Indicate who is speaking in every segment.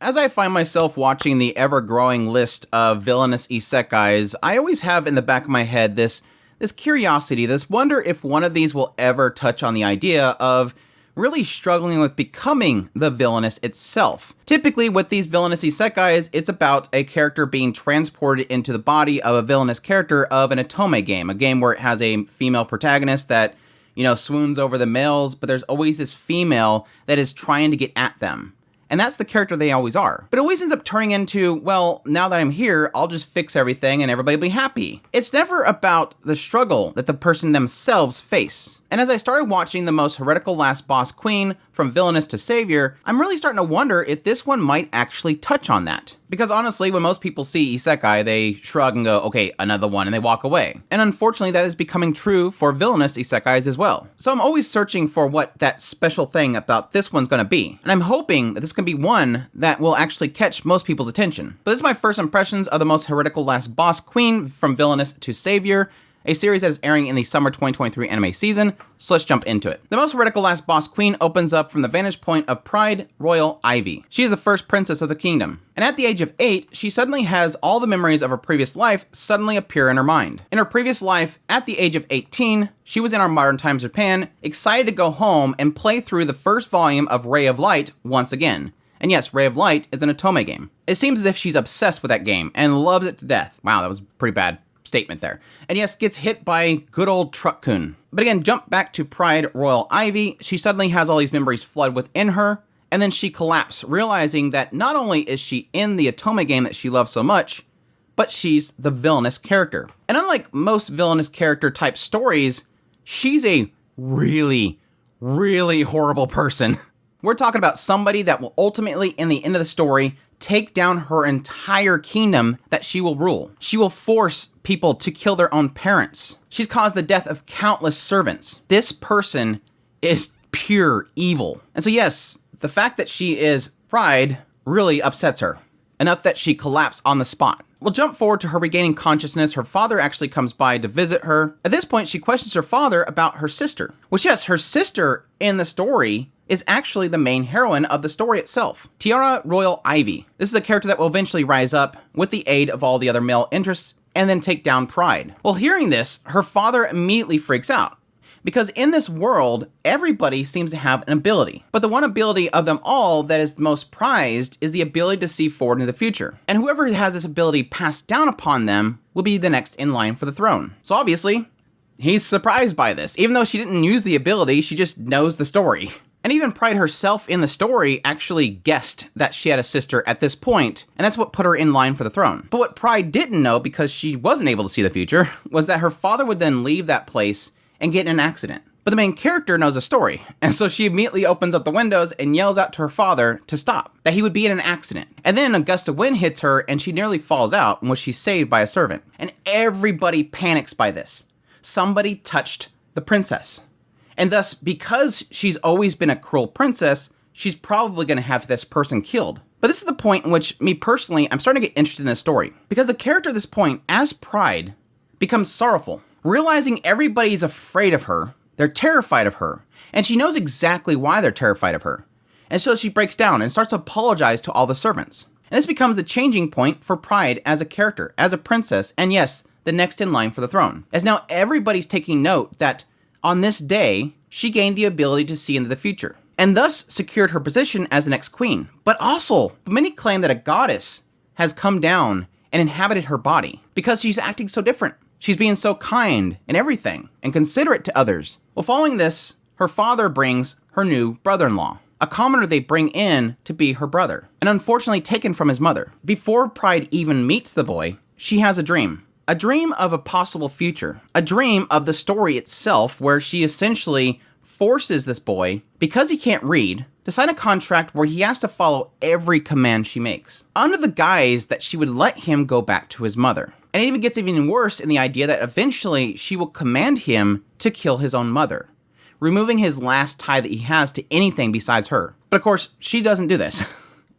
Speaker 1: As I find myself watching the ever-growing list of villainous isekais, I always have in the back of my head this curiosity, this wonder if one of these will ever touch on the idea of really struggling with becoming the villainous itself. Typically, with these villainous isekais, it's about a character being transported into the body of a villainous character of an otome game, a game where it has a female protagonist that, swoons over the males, but there's always this female that is trying to get at them. And that's the character they always are. But it always ends up turning into, well, now that I'm here, I'll just fix everything and everybody will be happy. It's never about the struggle that the person themselves face. And as I started watching the most heretical last boss queen, from villainous to savior, I'm really starting to wonder if this one might actually touch on that. Because honestly, when most people see isekai, they shrug and go, okay, another one, and they walk away. And unfortunately, that is becoming true for villainous isekais as well. So I'm always searching for what that special thing about this one's gonna be. And I'm hoping that this can be one that will actually catch most people's attention. But this is my first impressions of the most heretical last boss queen, from villainous to savior, a series that is airing in the summer 2023 anime season, so let's jump into it. The most heretical last boss queen opens up from the vantage point of Pride Royal Ivy. She is the first princess of the kingdom, and at the age of 8, she suddenly has all the memories of her previous life suddenly appear in her mind. In her previous life, at the age of 18, she was in our modern times Japan, excited to go home and play through the first volume of Ray of Light once again. And yes, Ray of Light is an otome game. It seems as if she's obsessed with that game and loves it to death. Wow, that was pretty bad statement there. And yes, gets hit by good old Truck-kun. But again, jump back to Pride Royal Ivy, she suddenly has all these memories flood within her, and then she collapses, realizing that not only is she in the otome game that she loves so much, but she's the villainous character. And unlike most villainous character type stories, she's a really, really horrible person. We're talking about somebody that will ultimately, in the end of the story, take down her entire kingdom that she will rule. She will force people to kill their own parents. She's caused the death of countless servants. This person is pure evil. And so yes, the fact that she is Pride really upsets her, enough that she collapsed on the spot. We'll jump forward to her regaining consciousness. Her father actually comes by to visit her. At this point, she questions her father about her sister, which yes, her sister in the story is actually the main heroine of the story itself, Tiara Royal Ivy. This is a character that will eventually rise up with the aid of all the other male interests and then take down Pride. Well, hearing this, her father immediately freaks out, because in this world, everybody seems to have an ability. But the one ability of them all that is the most prized is the ability to see forward into the future. And whoever has this ability passed down upon them will be the next in line for the throne. So obviously, he's surprised by this. Even though she didn't use the ability, she just knows the story. And even Pride herself in the story actually guessed that she had a sister at this point, and that's what put her in line for the throne. But what Pride didn't know, because she wasn't able to see the future, was that her father would then leave that place and get in an accident. But the main character knows the story, and so she immediately opens up the windows and yells out to her father to stop, that he would be in an accident. And then a gust of wind hits her and she nearly falls out, in which she's saved by a servant. And everybody panics by this. Somebody touched the princess. And thus, because she's always been a cruel princess, she's probably going to have this person killed. But this is the point in which, me personally, I'm starting to get interested in this story. Because the character at this point, as Pride, becomes sorrowful. Realizing everybody's afraid of her, they're terrified of her, and she knows exactly why they're terrified of her. And so she breaks down and starts to apologize to all the servants. And this becomes the changing point for Pride as a character, as a princess, and yes, the next in line for the throne. As now everybody's taking note that on this day, she gained the ability to see into the future, and thus secured her position as the next queen. But also, many claim that a goddess has come down and inhabited her body, because she's acting so different. She's being so kind and everything, and considerate to others. Well, following this, her father brings her new brother-in-law, a commoner they bring in to be her brother, and unfortunately taken from his mother. Before Pride even meets the boy, she has a dream. A dream of a possible future. A dream of the story itself, where she essentially forces this boy, because he can't read, to sign a contract where he has to follow every command she makes, under the guise that she would let him go back to his mother. And it even gets even worse in the idea that eventually she will command him to kill his own mother, removing his last tie that he has to anything besides her. But of course, she doesn't do this.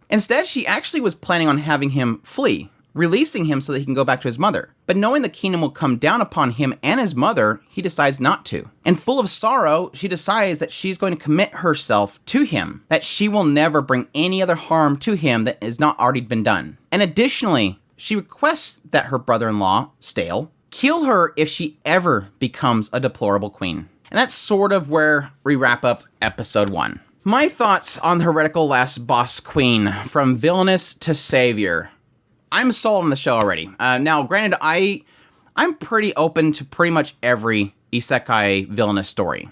Speaker 1: Instead, she actually was planning on having him flee, releasing him so that he can go back to his mother. But knowing the kingdom will come down upon him and his mother, he decides not to. And full of sorrow, she decides that she's going to commit herself to him, that she will never bring any other harm to him that has not already been done. And additionally, she requests that her brother-in-law, Stale, kill her if she ever becomes a deplorable queen. And that's sort of where we wrap up episode 1. My thoughts on the Heretical Last Boss Queen, from Villainess to Savior. I'm sold on the show already. Now, granted, I'm pretty open to pretty much every isekai villainous story.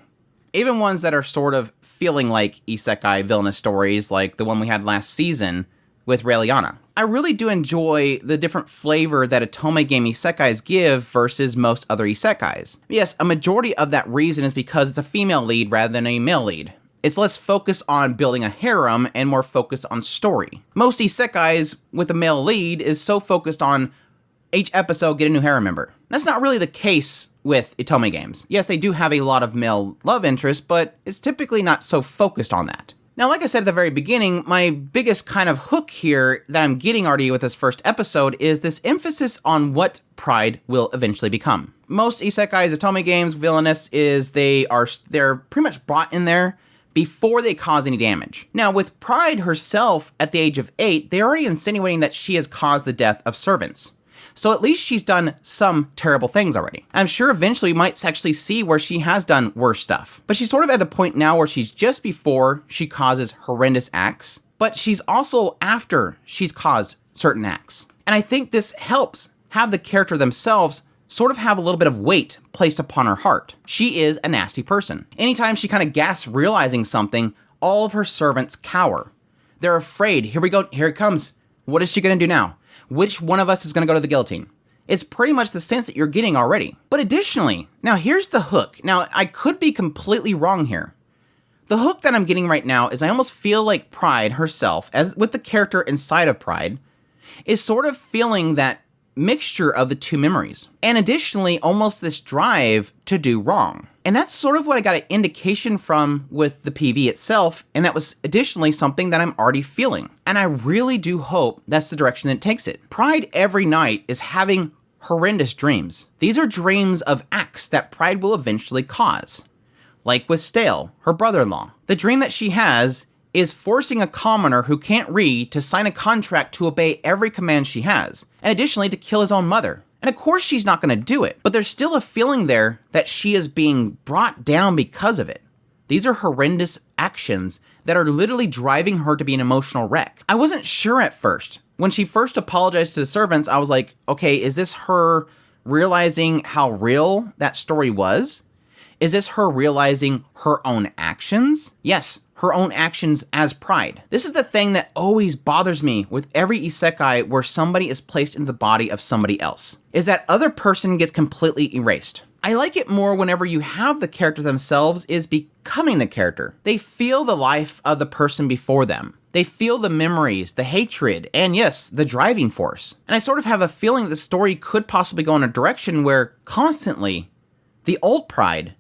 Speaker 1: Even ones that are sort of feeling like isekai villainous stories, like the one we had last season with Raeliana. I really do enjoy the different flavor that a Tome game isekais give versus most other isekais. Yes, a majority of that reason is because it's a female lead rather than a male lead. It's less focused on building a harem and more focused on story. Most isekais with a male lead is so focused on each episode get a new harem member. That's not really the case with Itome games. Yes, they do have a lot of male love interest, but it's typically not so focused on that. Now, like I said at the very beginning, my biggest kind of hook here that I'm getting already with this first episode is this emphasis on what Pride will eventually become. Most isekais, Itome games, Villainess is they're pretty much brought in there before they cause any damage. Now, with Pride herself, at the age of 8, they're already insinuating that she has caused the death of servants. So at least she's done some terrible things already. I'm sure eventually we might actually see where she has done worse stuff. But she's sort of at the point now where she's just before she causes horrendous acts, but she's also after she's caused certain acts. And I think this helps have the character themselves sort of have a little bit of weight placed upon her heart. She is a nasty person. Anytime she kind of gasps realizing something, all of her servants cower. They're afraid. Here we go. Here it comes. What is she going to do now? Which one of us is going to go to the guillotine? It's pretty much the sense that you're getting already. But additionally, now here's the hook. Now, I could be completely wrong here. The hook that I'm getting right now is I almost feel like Pride herself, as with the character inside of Pride, is sort of feeling that mixture of the two memories. And additionally, almost this drive to do wrong. And that's sort of what I got an indication from with the PV itself, and that was additionally something that I'm already feeling. And I really do hope that's the direction that it takes it. Pride every night is having horrendous dreams. These are dreams of acts that Pride will eventually cause. Like with Stale, her brother-in-law. The dream that she has is forcing a commoner who can't read to sign a contract to obey every command she has, and additionally to kill his own mother. And of course she's not going to do it, but there's still a feeling there that she is being brought down because of it. These are horrendous actions that are literally driving her to be an emotional wreck. I wasn't sure at first. When she first apologized to the servants, I was like, okay, is this her realizing how real that story was? Is this her realizing her own actions? Yes, her own actions as Pride. This is the thing that always bothers me with every isekai where somebody is placed into the body of somebody else, is that other person gets completely erased. I like it more whenever you have the character themselves is becoming the character. They feel the life of the person before them. They feel the memories, the hatred, and yes, the driving force. And I sort of have a feeling that the story could possibly go in a direction where constantly the old Pride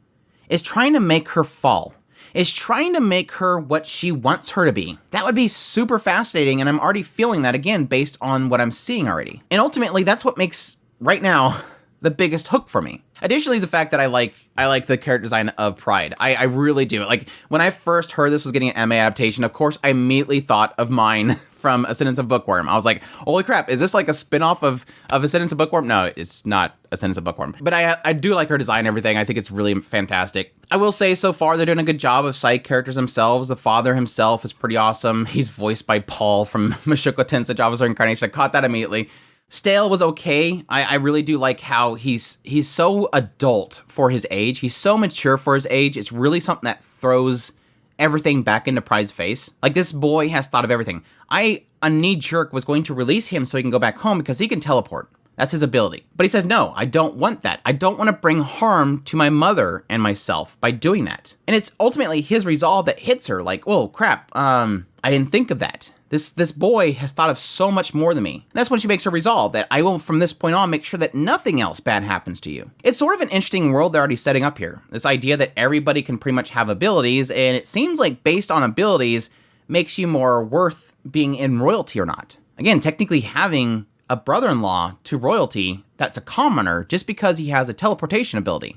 Speaker 1: is trying to make her fall, is trying to make her what she wants her to be. That would be super fascinating, and I'm already feeling that again based on what I'm seeing already. And ultimately, that's what makes, right now, the biggest hook for me. Additionally, the fact that I like the character design of Pride. I really do. Like, when I first heard this was getting an anime adaptation, of course, I immediately thought of mine from A Sentence of Bookworm. I was like, holy crap, is this like a spin-off of A Sentence of Bookworm? No, it's not A Sentence of Bookworm. But I do like her design and everything. I think it's really fantastic. I will say, so far, they're doing a good job of side characters themselves. The father himself is pretty awesome. He's voiced by Paul from Mushoku Tensei Officer Incarnation. I caught that immediately. Stale was okay. I really do like how he's so adult for his age. He's so mature for his age. It's really something that throws everything back into Pride's face. Like, this boy has thought of everything. A knee-jerk was going to release him so he can go back home because he can teleport. That's his ability. But he says, no, I don't want that. I don't want to bring harm to my mother and myself by doing that. And it's ultimately his resolve that hits her. Like, oh, crap, I didn't think of that. This boy has thought of so much more than me. And that's when she makes her resolve that I will, from this point on, make sure that nothing else bad happens to you. It's sort of an interesting world they're already setting up here. This idea that everybody can pretty much have abilities, and it seems like based on abilities makes you more worth being in royalty or not. Again, technically having a brother-in-law to royalty that's a commoner just because he has a teleportation ability.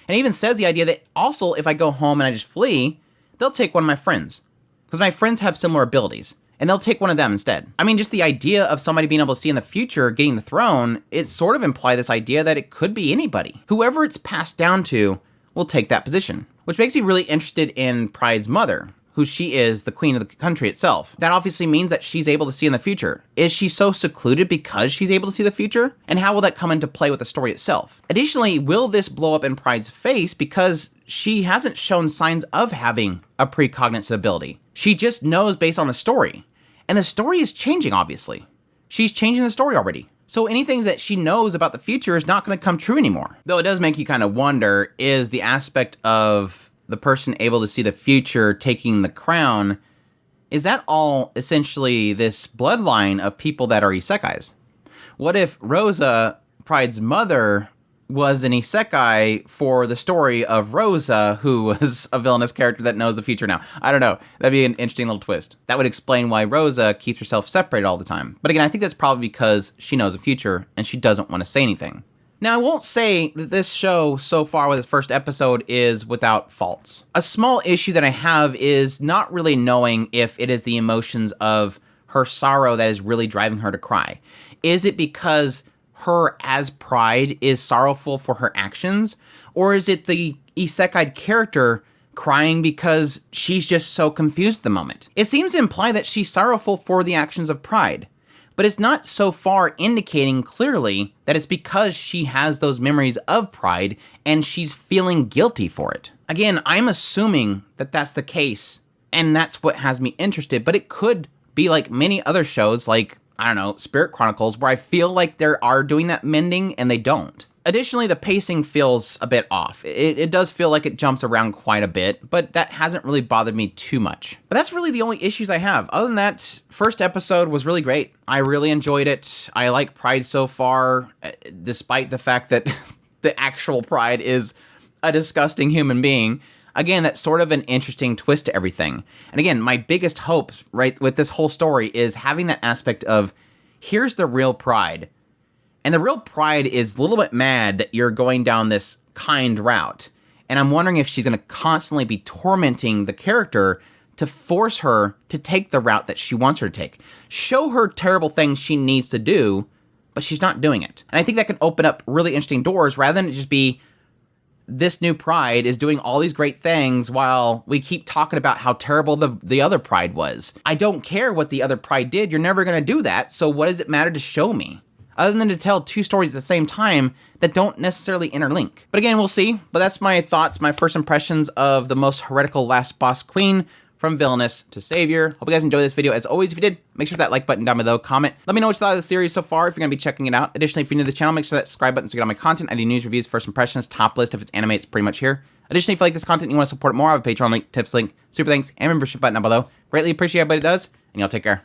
Speaker 1: And it even says the idea that also if I go home and I just flee, they'll take one of my friends. Because my friends have similar abilities, and they'll take one of them instead. I mean, just the idea of somebody being able to see in the future getting the throne, it sort of implies this idea that it could be anybody. Whoever it's passed down to will take that position. Which makes me really interested in Pride's mother, who she is the queen of the country itself. That obviously means that she's able to see in the future. Is she so secluded because she's able to see the future? And how will that come into play with the story itself? Additionally, will this blow up in Pride's face because she hasn't shown signs of having a precognitive ability? She just knows based on the story. And the story is changing, obviously. She's changing the story already. So anything that she knows about the future is not going to come true anymore. Though it does make you kind of wonder, is the aspect of the person able to see the future taking the crown, is that all essentially this bloodline of people that are isekais? What if Rosa, Pride's mother, was an isekai for the story of Rosa, who was a villainous character that knows the future now? I don't know. That'd be an interesting little twist. That would explain why Rosa keeps herself separated all the time. But again, I think that's probably because she knows the future and she doesn't want to say anything. Now, I won't say that this show so far with its first episode is without faults. A small issue that I have is not really knowing if it is the emotions of her sorrow that is really driving her to cry. Is it because her as Pride is sorrowful for her actions? Or is it the isekai character crying because she's just so confused at the moment? It seems to imply that she's sorrowful for the actions of Pride, but it's not so far indicating clearly that it's because she has those memories of Pride and she's feeling guilty for it. Again, I'm assuming that that's the case, and that's what has me interested, but it could be like many other shows like, I don't know, Spirit Chronicles, where I feel like they are doing that mending and they don't. Additionally, the pacing feels a bit off. It does feel like it jumps around quite a bit, but that hasn't really bothered me too much. But that's really the only issues I have. Other than that, first episode was really great. I really enjoyed it. I like Pride so far, despite the fact that the actual Pride is a disgusting human being. Again, that's sort of an interesting twist to everything. And again, my biggest hope, right, with this whole story is having that aspect of, here's the real Pride. And the real Pride is a little bit mad that you're going down this kind route. And I'm wondering if she's going to constantly be tormenting the character to force her to take the route that she wants her to take. Show her terrible things she needs to do, but she's not doing it. And I think that can open up really interesting doors rather than it just be, this new Pride is doing all these great things while we keep talking about how terrible the other Pride was. I don't care what the other Pride did. You're never going to do that. So what does it matter to show me? Other than to tell two stories at the same time that don't necessarily interlink. But again, we'll see. But that's my thoughts, my first impressions of the most heretical last boss queen, from Villainess to Savior. Hope you guys enjoyed this video. As always, if you did, make sure that like button down below, comment. Let me know what you thought of the series so far if you're going to be checking it out. Additionally, if you're new to the channel, make sure that subscribe button so you get all my content. I do news, reviews, first impressions, top list. If it's anime, it's pretty much here. Additionally, if you like this content and you want to support it more, I have a Patreon link, tips link, super thanks, and membership button down below. Greatly appreciate everybody does, and y'all take care.